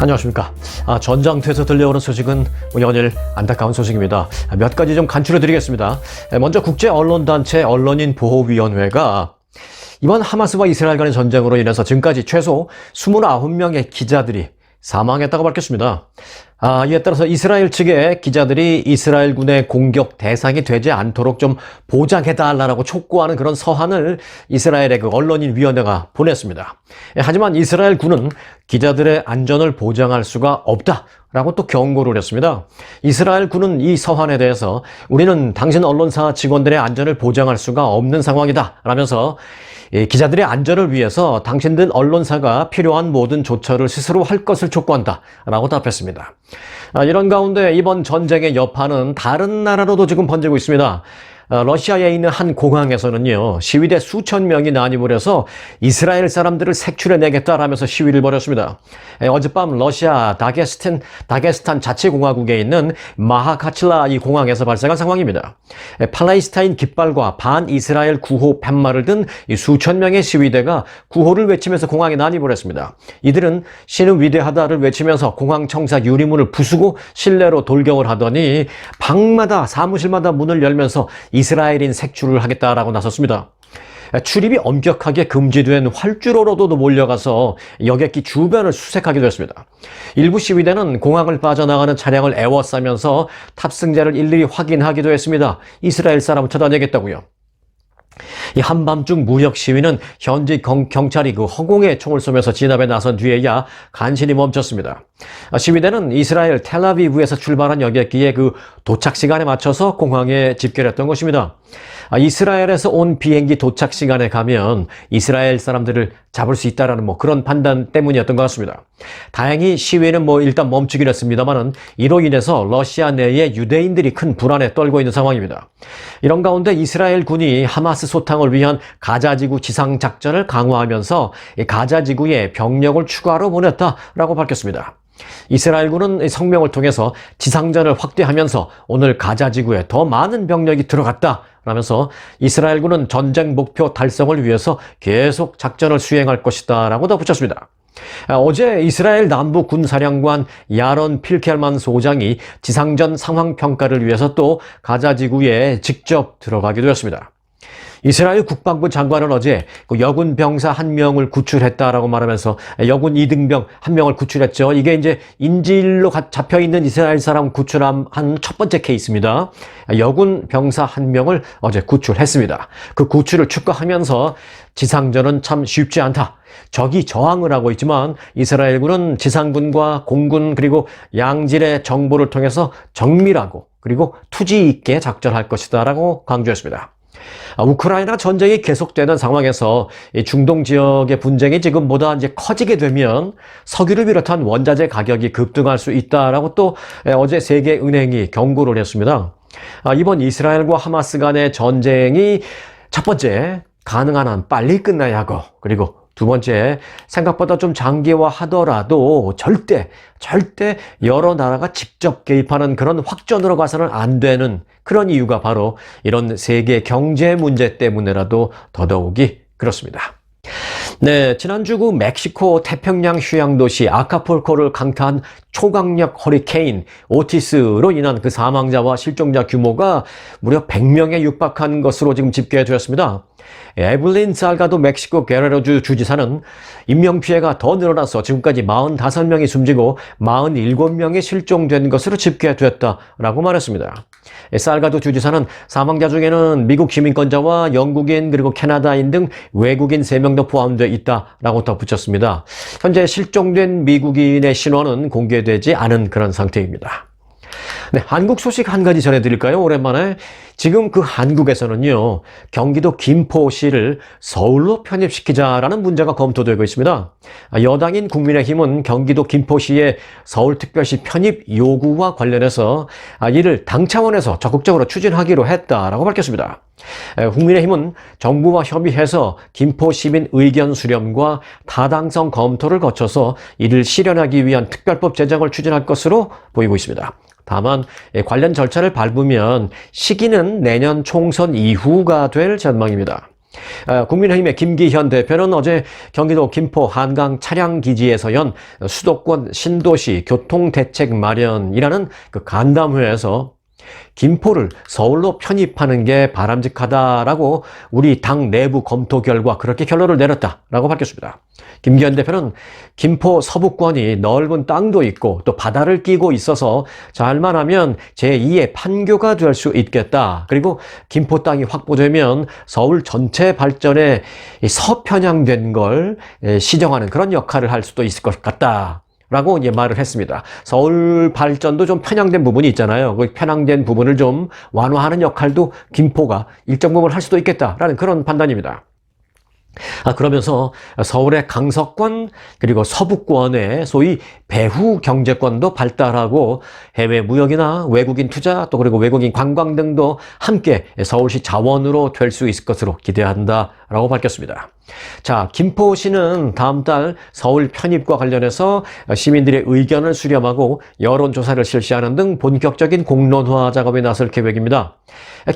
안녕하십니까. 전장터에서 들려오는 소식은 연일 안타까운 소식입니다. 몇 가지 좀 간추려 드리겠습니다. 먼저 국제언론단체 언론인보호위원회가 이번 하마스와 이스라엘 간의 전쟁으로 인해서 지금까지 최소 29명의 기자들이 사망했다고 밝혔습니다. 이에 따라서 이스라엘 측의 기자들이 이스라엘군의 공격 대상이 되지 않도록 좀 보장해달라고 촉구하는 그런 서한을 이스라엘의 그 언론인위원회가 보냈습니다. 하지만 이스라엘군은 기자들의 안전을 보장할 수가 없다라고 또 경고를 했습니다. 이스라엘군은 이 서한에 대해서 우리는 당신 언론사 직원들의 안전을 보장할 수가 없는 상황이다 라면서 기자들의 안전을 위해서 당신들 언론사가 필요한 모든 조처를 스스로 할 것을 촉구한다 라고 답했습니다. 이런 가운데 이번 전쟁의 여파는 다른 나라로도 지금 번지고 있습니다. 러시아에 있는 한 공항에서는요, 시위대 수천 명이 난입을 해서 이스라엘 사람들을 색출해내겠다라면서 시위를 벌였습니다. 어젯밤 러시아 다게스탄 자치공화국에 있는 마하카칠라 이 공항에서 발생한 상황입니다. 팔레스타인 깃발과 반이스라엘 구호 팻말을 든 수천 명의 시위대가 구호를 외치면서 공항에 난입을 했습니다. 이들은 신은 위대하다를 외치면서 공항 청사 유리문을 부수고 실내로 돌격을 하더니 방마다 사무실마다 문을 열면서 이스라엘인 색출을 하겠다라고 나섰습니다. 출입이 엄격하게 금지된 활주로로도 몰려가서 여객기 주변을 수색하기도 했습니다. 일부 시위대는 공항을 빠져나가는 차량을 에워싸면서 탑승자를 일일이 확인하기도 했습니다. 이스라엘 사람을 쳐다내겠다고요. 이 한밤중 무력 시위는 현지 경찰이 그 허공에 총을 쏘면서 진압에 나선 뒤에야 간신히 멈췄습니다. 시위대는 이스라엘 텔아비브에서 출발한 여객기의 그 도착 시간에 맞춰서 공항에 집결했던 것입니다. 이스라엘에서 온 비행기 도착 시간에 가면 이스라엘 사람들을 잡을 수 있다라는 그런 판단 때문이었던 것 같습니다. 다행히 시위는 일단 멈추긴 했습니다만은 이로 인해서 러시아 내에 유대인들이 큰 불안에 떨고 있는 상황입니다. 이런 가운데 이스라엘 군이 하마스 소탕을 위한 가자지구 지상작전을 강화하면서 가자지구에 병력을 추가로 보냈다라고 밝혔습니다. 이스라엘군은 성명을 통해서 지상전을 확대하면서 오늘 가자지구에 더 많은 병력이 들어갔다 라면서 이스라엘군은 전쟁 목표 달성을 위해서 계속 작전을 수행할 것이다 라고 덧붙였습니다. 어제 이스라엘 남부 군사령관 야론 필켈만 소장이 지상전 상황 평가를 위해서 또 가자지구에 직접 들어가기도 했습니다. 이스라엘 국방부 장관은 어제 여군 병사 1명을 구출했다라고 말하면서 여군 2등병 1명을 구출했죠. 이게 이제 인질로 잡혀있는 이스라엘 사람 구출한 첫 번째 케이스입니다. 여군 병사 1명을 어제 구출했습니다. 그 구출을 축하하면서 지상전은 참 쉽지 않다. 적이 저항을 하고 있지만 이스라엘군은 지상군과 공군 그리고 양질의 정보를 통해서 정밀하고 그리고 투지 있게 작전할 것이다 라고 강조했습니다. 우크라이나 전쟁이 계속되는 상황에서 중동 지역의 분쟁이 지금보다 이제 커지게 되면 석유를 비롯한 원자재 가격이 급등할 수 있다라고 또 어제 세계은행이 경고를 했습니다. 이번 이스라엘과 하마스 간의 전쟁이 첫 번째, 가능한 한 빨리 끝나야 하고, 그리고 두 번째, 생각보다 좀 장기화하더라도 절대 여러 나라가 직접 개입하는 그런 확전으로 가서는 안 되는 그런 이유가 바로 이런 세계 경제 문제 때문에라도 더더욱이 그렇습니다. 네, 지난주 그 멕시코 태평양 휴양 도시 아카풀코를 강타한 초강력 허리케인 오티스로 인한 그 사망자와 실종자 규모가 무려 100명에 육박한 것으로 지금 집계되었습니다. 에블린 살가도 멕시코 게레로주 주지사는 인명피해가 더 늘어나서 지금까지 45명이 숨지고 47명이 실종된 것으로 집계됐다라고 말했습니다. 살가도 주지사는 사망자 중에는 미국 시민권자와 영국인 그리고 캐나다인 등 외국인 3명도 포함되어 있다라고 덧붙였습니다. 현재 실종된 미국인의 신원은 공개되지 않은 그런 상태입니다. 네, 한국 소식 한 가지 전해드릴까요? 오랜만에. 지금 그 한국에서는요, 경기도 김포시를 서울로 편입시키자라는 문제가 검토되고 있습니다. 여당인 국민의힘은 경기도 김포시의 서울특별시 편입 요구와 관련해서 이를 당 차원에서 적극적으로 추진하기로 했다라고 밝혔습니다. 국민의힘은 정부와 협의해서 김포 시민 의견 수렴과 타당성 검토를 거쳐서 이를 실현하기 위한 특별법 제정을 추진할 것으로 보이고 있습니다. 다만 관련 절차를 밟으면 시기는 내년 총선 이후가 될 전망입니다. 국민의힘의 김기현 대표는 어제 경기도 김포 한강 차량기지에서 연 수도권 신도시 교통대책 마련이라는 그 간담회에서 김포를 서울로 편입하는 게 바람직하다라고 우리 당 내부 검토 결과 그렇게 결론을 내렸다라고 밝혔습니다. 김기현 대표는 김포 서북권이 넓은 땅도 있고 또 바다를 끼고 있어서 잘만 하면 제2의 판교가 될 수 있겠다. 그리고 김포 땅이 확보되면 서울 전체 발전에 서편향된 걸 시정하는 그런 역할을 할 수도 있을 것 같다. 라고 이제 말을 했습니다. 서울 발전도 좀 편향된 부분이 있잖아요. 그 편향된 부분을 좀 완화하는 역할도 김포가 일정 부분 할 수도 있겠다라는 그런 판단입니다. 그러면서 서울의 강서권 그리고 서북권의 소위 배후 경제권도 발달하고 해외 무역이나 외국인 투자 또 그리고 외국인 관광 등도 함께 서울시 자원으로 될 수 있을 것으로 기대한다라고 밝혔습니다. 자, 김포시는 다음 달 서울 편입과 관련해서 시민들의 의견을 수렴하고 여론조사를 실시하는 등 본격적인 공론화 작업에 나설 계획입니다.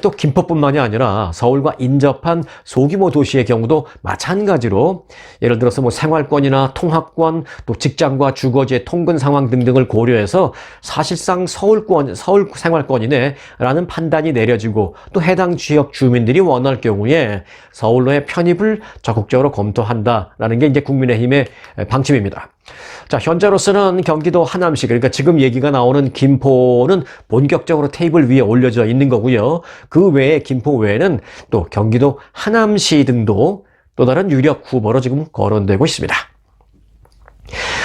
또 김포뿐만이 아니라 서울과 인접한 소규모 도시의 경우도 마찬가지로 예를 들어서 뭐 생활권이나 통학권 또 직장과 주거지의 통근 상황 등등을 고려해서 사실상 서울 생활권이네라는 판단이 내려지고 또 해당 지역 주민들이 원할 경우에 서울로의 편입을 적극적으로 검토한다라는 게 이제 국민의힘의 방침입니다. 자, 현재로서는 경기도 하남시, 그러니까 지금 얘기가 나오는 김포는 본격적으로 테이블 위에 올려져 있는 거고요. 그 외에 김포 외에는 또 경기도 하남시 등도 또 다른 유력 후보로 지금 거론되고 있습니다.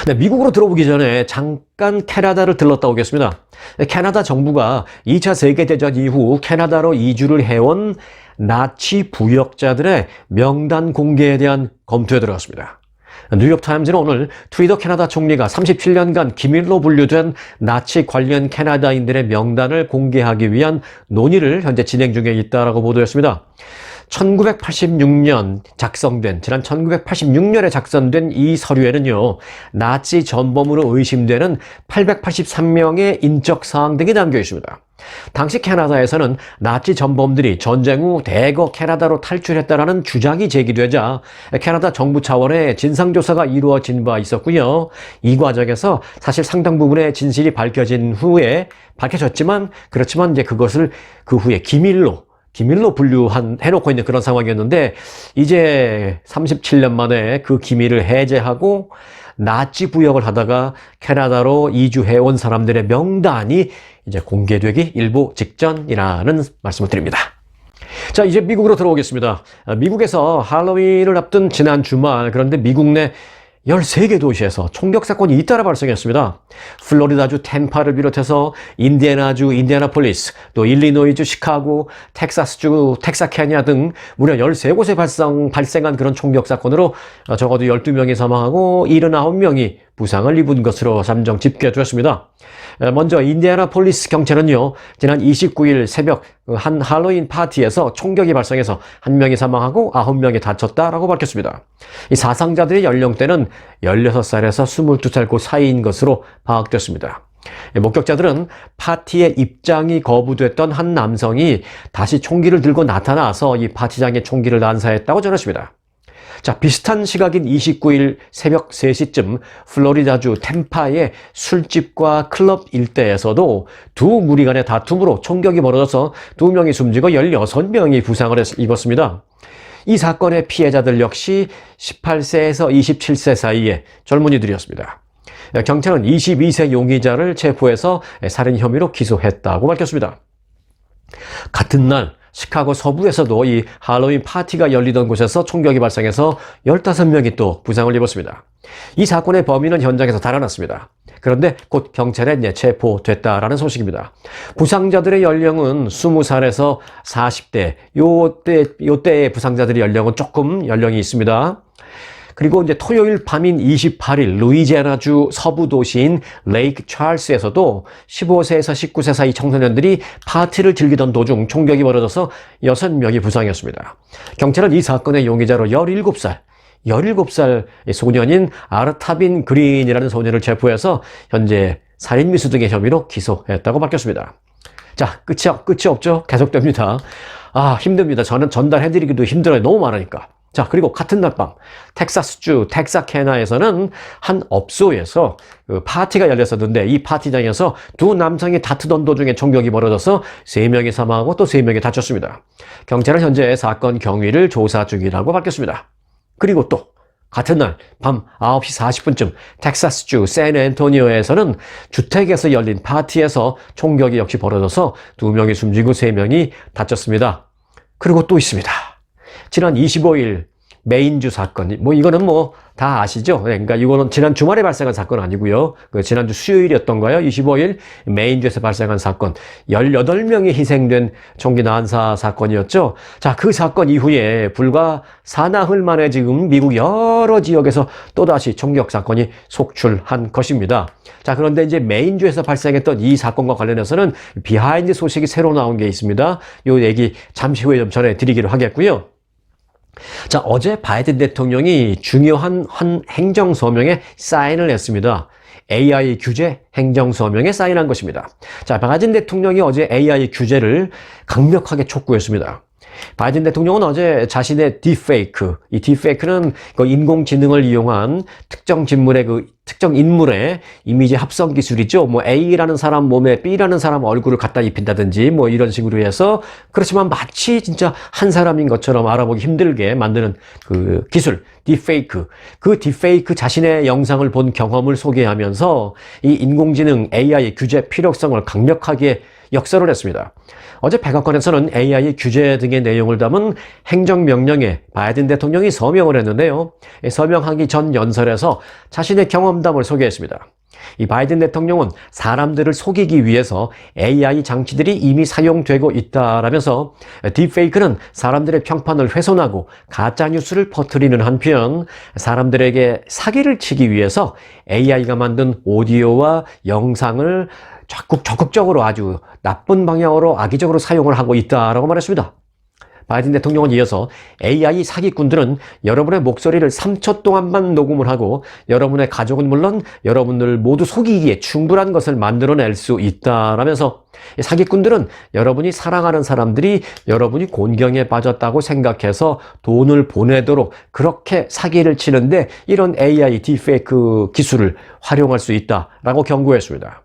네, 미국으로 들어오기 전에 잠깐 캐나다를 들렀다 오겠습니다. 캐나다 정부가 2차 세계대전 이후 캐나다로 이주를 해온 나치 부역자들의 명단 공개에 대한 검토에 들어갔습니다. 뉴욕타임즈는 오늘 트루도 캐나다 총리가 37년간 기밀로 분류된 나치 관련 캐나다인들의 명단을 공개하기 위한 논의를 현재 진행 중에 있다라고 보도했습니다. 1986년에 작성된 이 서류에는요, 나치 전범으로 의심되는 883명의 인적 사항 등이 담겨 있습니다. 당시 캐나다에서는 나치 전범들이 전쟁 후 대거 캐나다로 탈출했다라는 주장이 제기되자 캐나다 정부 차원의 진상조사가 이루어진 바 있었고요. 이 과정에서 사실 상당 부분의 진실이 밝혀졌지만 그렇지만 이제 그것을 그 후에 기밀로 해놓고 있는 그런 상황이었는데 이제 37년 만에 그 기밀을 해제하고 나치 부역을 하다가 캐나다로 이주해온 사람들의 명단이 이제 공개되기 일부 직전이라는 말씀을 드립니다. 자, 이제 미국으로 들어오겠습니다. 미국에서 할로윈을 앞둔 지난 주말, 그런데 미국 내 13개 도시에서 총격 사건이 잇따라 발생했습니다. 플로리다주 템파를 비롯해서 인디애나주 인디애나폴리스, 또 일리노이주 시카고, 텍사스주 텍사카니아 등 무려 13곳에 발생한 그런 총격 사건으로 적어도 12명이 사망하고 79명이 부상을 입은 것으로 잠정 집계됐습니다. 먼저 인디애나폴리스 경찰은요, 지난 29일 새벽 한 할로윈 파티에서 총격이 발생해서 1명이 사망하고 9명이 다쳤다라고 밝혔습니다. 이 사상자들의 연령대는 16살에서 22살 그 사이인 것으로 파악됐습니다. 목격자들은 파티에 입장이 거부됐던 한 남성이 다시 총기를 들고 나타나서 이 파티장에 총기를 난사했다고 전했습니다. 자, 비슷한 시각인 29일 새벽 3시쯤 플로리다주 템파의 술집과 클럽 일대에서도 두 무리 간의 다툼으로 총격이 벌어져서 2명이 숨지고 16명이 부상을 입었습니다. 이 사건의 피해자들 역시 18세에서 27세 사이의 젊은이들이었습니다. 경찰은 22세 용의자를 체포해서 살인 혐의로 기소했다고 밝혔습니다. 같은 날 시카고 서부에서도 이 할로윈 파티가 열리던 곳에서 총격이 발생해서 15명이 또 부상을 입었습니다. 이 사건의 범인은 현장에서 달아났습니다. 그런데 곧 경찰에 체포됐다라는 소식입니다. 부상자들의 연령은 20살에서 40대, 요때의 부상자들의 연령은 조금 연령이 있습니다. 그리고 이제 토요일 밤인 28일 루이지애나주 서부 도시인 레이크 찰스에서도 15세에서 19세 사이 청소년들이 파티를 즐기던 도중 총격이 벌어져서 6명이 부상했습니다. 경찰은 이 사건의 용의자로 17살 소년인 아르타빈 그린이라는 소년을 체포해서 현재 살인 미수 등의 혐의로 기소했다고 밝혔습니다. 자, 끝이 없죠? 계속됩니다. 아, 힘듭니다. 저는 전달해드리기도 힘들어요. 너무 많으니까. 자, 그리고 같은 날 밤, 텍사스주 텍사케나에서는 한 업소에서 파티가 열렸었는데 이 파티장에서 두 남성이 다투던 도중에 총격이 벌어져서 3명이 사망하고 또 3명이 다쳤습니다. 경찰은 현재 사건 경위를 조사 중이라고 밝혔습니다. 그리고 또 같은 날 밤 9시 40분쯤 텍사스주 샌앤토니오에서는 주택에서 열린 파티에서 총격이 역시 벌어져서 2명이 숨지고 3명이 다쳤습니다. 그리고 또 있습니다. 지난 25일 메인주 사건, 이거는 다 아시죠? 그러니까 이거는 지난 주말에 발생한 사건 아니고요. 지난주 수요일이었던가요? 25일 메인주에서 발생한 사건, 18명이 희생된 총기 난사 사건이었죠. 자, 그 사건 이후에 불과 사나흘 만에 지금 미국 여러 지역에서 또다시 총격 사건이 속출한 것입니다. 자, 그런데 이제 메인주에서 발생했던 이 사건과 관련해서는 비하인드 소식이 새로 나온 게 있습니다. 요 얘기 잠시 후에 좀 전해드리기로 하겠고요. 자, 어제 바이든 대통령이 중요한 한 행정서명에 사인을 했습니다. AI 규제 행정서명에 사인한 것입니다. 자, 바이든 대통령이 어제 AI 규제를 강력하게 촉구했습니다. 바이든 대통령은 어제 자신의 딥페이크, 이 딥페이크는 인공지능을 이용한 특정 인물의 이미지 합성 기술이죠. A라는 사람 몸에 B라는 사람 얼굴을 갖다 입힌다든지 이런 식으로 해서, 그렇지만 마치 진짜 한 사람인 것처럼 알아보기 힘들게 만드는 그 기술, 딥페이크. 그 딥페이크 자신의 영상을 본 경험을 소개하면서 이 인공지능 AI 규제 필요성을 강력하게 역설을 했습니다. 어제 백악관에서는 AI 규제 등의 내용을 담은 행정명령에 바이든 대통령이 서명을 했는데요. 서명하기 전 연설에서 자신의 경험담을 소개했습니다. 이 바이든 대통령은 사람들을 속이기 위해서 AI 장치들이 이미 사용되고 있다라면서 딥페이크는 사람들의 평판을 훼손하고 가짜뉴스를 퍼뜨리는 한편 사람들에게 사기를 치기 위해서 AI가 만든 오디오와 영상을 적극적으로 아주 나쁜 방향으로 악의적으로 사용을 하고 있다라고 말했습니다. 바이든 대통령은 이어서 AI 사기꾼들은 여러분의 목소리를 3초 동안만 녹음을 하고 여러분의 가족은 물론 여러분들 모두 속이기에 충분한 것을 만들어낼 수 있다라면서 사기꾼들은 여러분이 사랑하는 사람들이 여러분이 곤경에 빠졌다고 생각해서 돈을 보내도록 그렇게 사기를 치는데 이런 AI 딥페이크 기술을 활용할 수 있다라고 경고했습니다.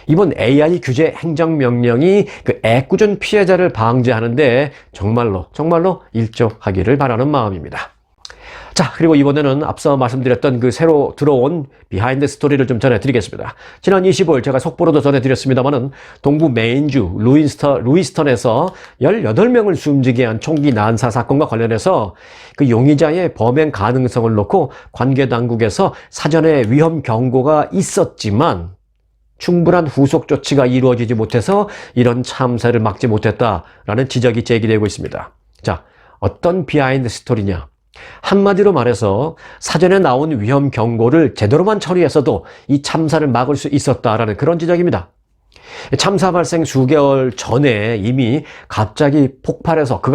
이번 AI 규제 행정명령이 그 애꿎은 피해자를 방지하는데 정말로 일조하기를 바라는 마음입니다. 자, 그리고 이번에는 앞서 말씀드렸던 그 새로 들어온 비하인드 스토리를 좀 전해드리겠습니다. 지난 25일 제가 속보로도 전해드렸습니다만은 동부 메인주 루이스턴에서 18명을 숨지게 한 총기 난사 사건과 관련해서 그 용의자의 범행 가능성을 놓고 관계 당국에서 사전에 위험 경고가 있었지만 충분한 후속 조치가 이루어지지 못해서 이런 참사를 막지 못했다라는 지적이 제기되고 있습니다. 자, 어떤 비하인드 스토리냐? 한마디로 말해서 사전에 나온 위험 경고를 제대로만 처리했어도 이 참사를 막을 수 있었다라는 그런 지적입니다. 참사 발생 수개월 전에 이미 그가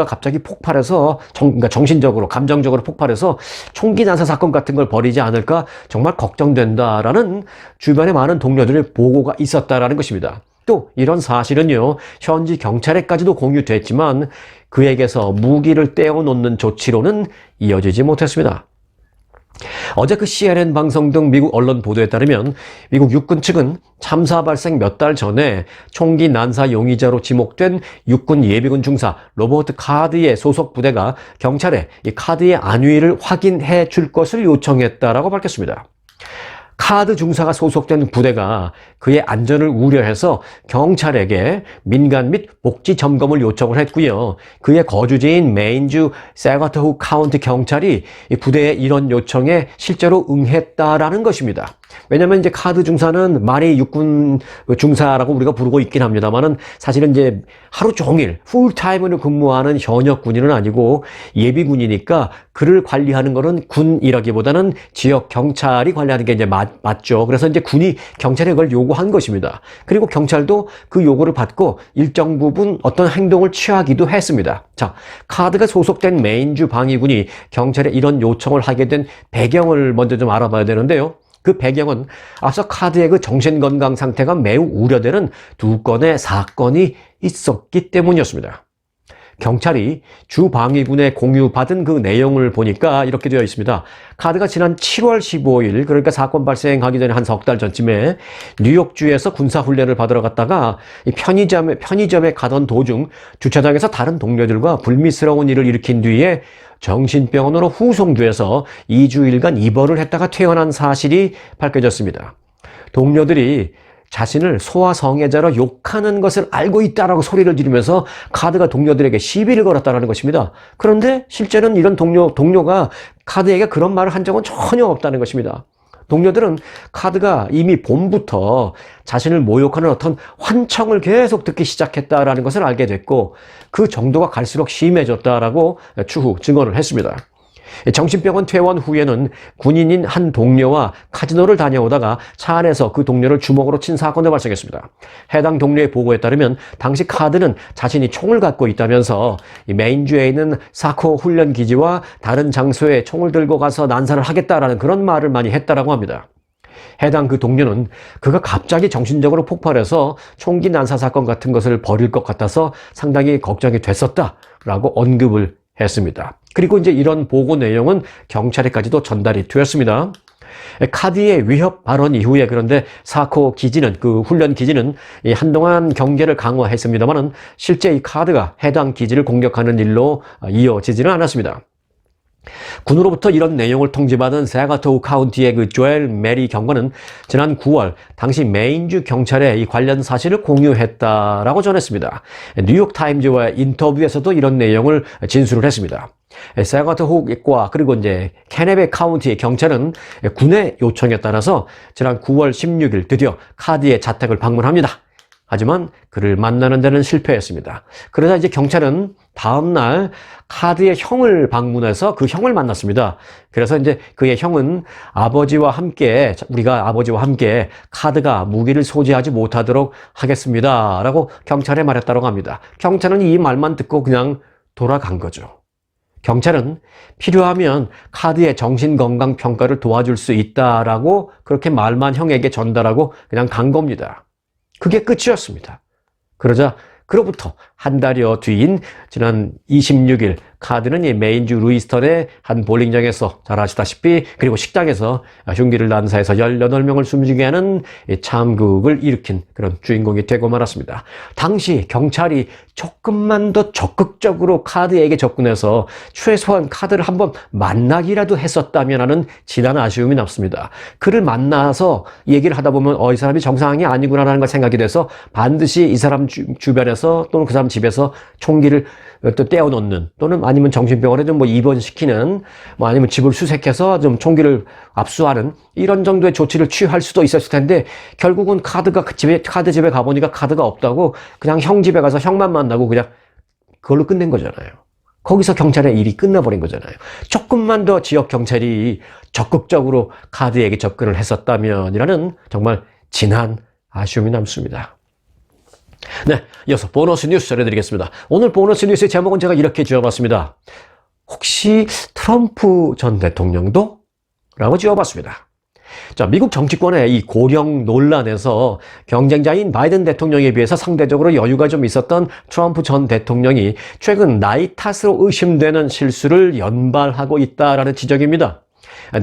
갑자기 폭발해서 그러니까 정신적으로, 감정적으로 폭발해서 총기 난사 사건 같은 걸 벌이지 않을까 정말 걱정된다라는 주변에 많은 동료들의 보고가 있었다라는 것입니다. 또 이런 사실은요, 현지 경찰에까지도 공유됐지만 그에게서 무기를 떼어놓는 조치로는 이어지지 못했습니다. 어제 그 CNN 방송 등 미국 언론 보도에 따르면 미국 육군 측은 참사 발생 몇 달 전에 총기 난사 용의자로 지목된 육군 예비군 중사 로버트 카드의 소속 부대가 경찰에 이 카드의 안위를 확인해 줄 것을 요청했다라고 밝혔습니다. 카드 중사가 소속된 부대가 그의 안전을 우려해서 경찰에게 민간 및 복지 점검을 요청을 했고요. 그의 거주지인 메인주 세가토후 카운티 경찰이 이 부대의 이런 요청에 실제로 응했다라는 것입니다. 왜냐하면 이제 카드 중사는 말이 육군 중사라고 우리가 부르고 있긴 합니다만은 사실은 이제 하루 종일 풀타임으로 근무하는 현역 군인은 아니고 예비군이니까 그를 관리하는 거는 군이라기보다는 지역 경찰이 관리하는 게 이제 맞죠. 그래서 이제 군이 경찰에 그걸 요구한 것입니다. 그리고 경찰도 그 요구를 받고 일정 부분 어떤 행동을 취하기도 했습니다. 자, 카드가 소속된 메인주 방위군이 경찰에 이런 요청을 하게 된 배경을 먼저 좀 알아봐야 되는데요. 그 배경은 앞서 카드의 그 정신건강 상태가 매우 우려되는 2건의 사건이 있었기 때문이었습니다. 경찰이 주방위군에 공유받은 그 내용을 보니까 이렇게 되어 있습니다. 카드가 지난 7월 15일, 그러니까 사건 발생하기 전에 한 석 달 전쯤에 뉴욕주에서 군사훈련을 받으러 갔다가 편의점에 가던 도중 주차장에서 다른 동료들과 불미스러운 일을 일으킨 뒤에 정신병원으로 후송돼서 2주일간 입원을 했다가 퇴원한 사실이 밝혀졌습니다. 동료들이 자신을 소아성애자로 욕하는 것을 알고 있다라고 소리를 지르면서 카드가 동료들에게 시비를 걸었다는 것입니다. 그런데 실제는 이런 동료가 카드에게 그런 말을 한 적은 전혀 없다는 것입니다. 동료들은 카드가 이미 봄부터 자신을 모욕하는 어떤 환청을 계속 듣기 시작했다라는 것을 알게 됐고, 그 정도가 갈수록 심해졌다라고 추후 증언을 했습니다. 정신병원 퇴원 후에는 군인인 한 동료와 카지노를 다녀오다가 차 안에서 그 동료를 주먹으로 친 사건도 발생했습니다. 해당 동료의 보고에 따르면 당시 카드는 자신이 총을 갖고 있다면서 메인주에 있는 사코 훈련 기지와 다른 장소에 총을 들고 가서 난사를 하겠다라는 그런 말을 많이 했다라고 합니다. 해당 그 동료는 그가 갑자기 정신적으로 폭발해서 총기 난사 사건 같은 것을 벌일 것 같아서 상당히 걱정이 됐었다라고 언급을 했습니다. 그리고 이제 이런 보고 내용은 경찰에까지도 전달이 되었습니다. 카드의 위협 발언 이후에 그런데 사코 기지는, 그 훈련 기지는 한동안 경계를 강화했습니다만은 실제 이 카드가 해당 기지를 공격하는 일로 이어지지는 않았습니다. 군으로부터 이런 내용을 통지받은 세가토우 카운티의 그 조엘 메리 경관은 지난 9월 당시 메인주 경찰에 이 관련 사실을 공유했다라고 전했습니다. 뉴욕타임즈와의 인터뷰에서도 이런 내용을 진술을 했습니다. 세가토우과 그리고 이제 케네베 카운티의 경찰은 군의 요청에 따라서 지난 9월 16일 드디어 카드의 자택을 방문합니다. 하지만 그를 만나는 데는 실패했습니다. 그러자 이제 경찰은 다음날 카드의 형을 방문해서 그 형을 만났습니다. 그래서 이제 그의 형은 우리가 아버지와 함께 카드가 무기를 소지하지 못하도록 하겠습니다 라고 경찰에 말했다고 합니다. 경찰은 이 말만 듣고 그냥 돌아간 거죠. 경찰은 필요하면 카드의 정신건강 평가를 도와줄 수 있다라고 그렇게 말만 형에게 전달하고 그냥 간 겁니다. 그게 끝이었습니다. 그러자 그로부터 한 달여 뒤인 지난 26일 카드는 이 메인주 루이스턴의 한 볼링장에서 잘 아시다시피 그리고 식당에서 흉기를 난사해서 18명을 숨지게 하는 참극을 일으킨 그런 주인공이 되고 말았습니다. 당시 경찰이 조금만 더 적극적으로 카드에게 접근해서 최소한 카드를 한번 만나기라도 했었다면 하는 진한 아쉬움이 남습니다. 그를 만나서 얘기를 하다 보면 이 사람이 정상이 아니구나라는 걸 생각이 돼서 반드시 이 사람 주변에서 또는 그 사람 집에서 총기를 또 떼어놓는 또는 아니면 정신병원에 좀 입원시키는 아니면 집을 수색해서 좀 총기를 압수하는 이런 정도의 조치를 취할 수도 있었을 텐데 결국은 카드 집에 가보니까 카드가 없다고 그냥 형 집에 가서 형만 만나고 그냥 그걸로 끝낸 거잖아요. 거기서 경찰의 일이 끝나버린 거잖아요. 조금만 더 지역 경찰이 적극적으로 카드에게 접근을 했었다면이라는 정말 진한 아쉬움이 남습니다. 네, 이어서 보너스 뉴스 전해드리겠습니다. 오늘 보너스 뉴스의 제목은 제가 이렇게 지어봤습니다. 혹시 트럼프 전 대통령도? 라고 지어봤습니다. 자, 미국 정치권의 이 고령 논란에서 경쟁자인 바이든 대통령에 비해서 상대적으로 여유가 좀 있었던 트럼프 전 대통령이 최근 나이 탓으로 의심되는 실수를 연발하고 있다라는 지적입니다.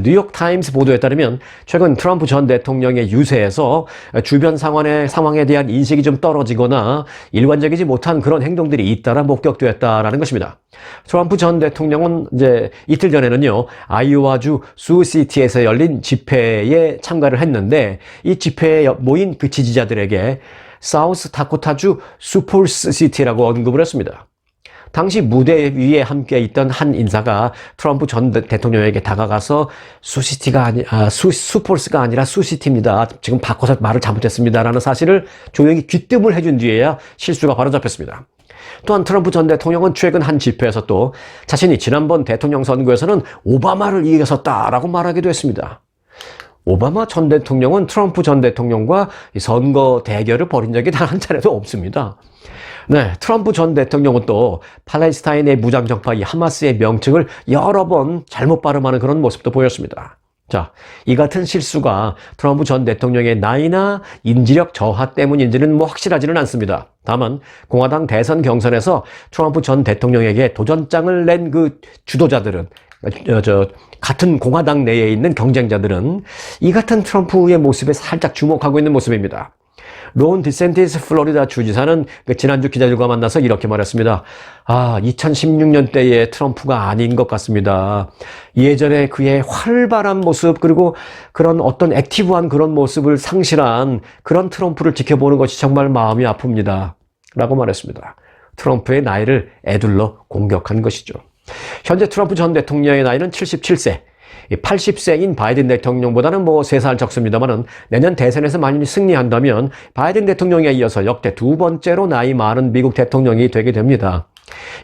뉴욕타임스 보도에 따르면 최근 트럼프 전 대통령의 유세에서 주변 상황에 대한 인식이 좀 떨어지거나 일관적이지 못한 그런 행동들이 잇따라 목격되었다라는 것입니다. 트럼프 전 대통령은 이제 이틀 전에는요, 아이오와주 수시티에서 열린 집회에 참가를 했는데 이 집회에 모인 그 지지자들에게 사우스 다코타주 수폴스시티라고 언급을 했습니다. 당시 무대 위에 함께 있던 한 인사가 트럼프 전 대통령에게 다가가서 수폴스가 아니라 수시티입니다. 지금 바꿔서 말을 잘못했습니다라는 사실을 조용히 귀뜸을 해준 뒤에야 실수가 바로잡혔습니다. 또한 트럼프 전 대통령은 최근 한 집회에서 또 자신이 지난번 대통령 선거에서는 오바마를 이겼었다라고 말하기도 했습니다. 오바마 전 대통령은 트럼프 전 대통령과 선거 대결을 벌인 적이 단 한 차례도 없습니다. 네, 트럼프 전 대통령은 또 팔레스타인의 무장정파 이 하마스의 명칭을 여러 번 잘못 발음하는 그런 모습도 보였습니다. 자, 이 같은 실수가 트럼프 전 대통령의 나이나 인지력 저하 때문인지는 뭐 확실하지는 않습니다. 다만 공화당 대선 경선에서 트럼프 전 대통령에게 도전장을 낸 그 주도자들은 같은 공화당 내에 있는 경쟁자들은 이 같은 트럼프의 모습에 살짝 주목하고 있는 모습입니다. 론 디센티스 플로리다 주지사는 지난주 기자들과 만나서 이렇게 말했습니다. 2016년 때의 트럼프가 아닌 것 같습니다. 예전에 그의 활발한 모습 그리고 그런 어떤 액티브한 그런 모습을 상실한 그런 트럼프를 지켜보는 것이 정말 마음이 아픕니다. 라고 말했습니다. 트럼프의 나이를 애둘러 공격한 것이죠. 현재 트럼프 전 대통령의 나이는 77세. 80세인 바이든 대통령보다는 3살 적습니다만은 내년 대선에서 만일 승리한다면 바이든 대통령에 이어서 역대 2번째로 나이 많은 미국 대통령이 되게 됩니다.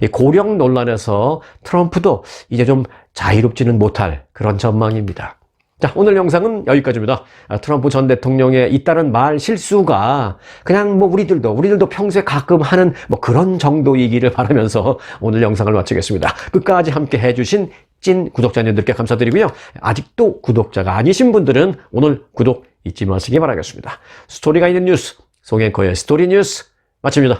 이 고령 논란에서 트럼프도 이제 좀 자유롭지는 못할 그런 전망입니다. 자, 오늘 영상은 여기까지입니다. 트럼프 전 대통령의 잇따른 말 실수가 그냥 우리들도 평소에 가끔 하는 그런 정도이기를 바라면서 오늘 영상을 마치겠습니다. 끝까지 함께 해주신 찐 구독자님들께 감사드리고요. 아직도 구독자가 아니신 분들은 오늘 구독 잊지 마시기 바라겠습니다. 스토리가 있는 뉴스, 송앵커의 스토리 뉴스 마칩니다.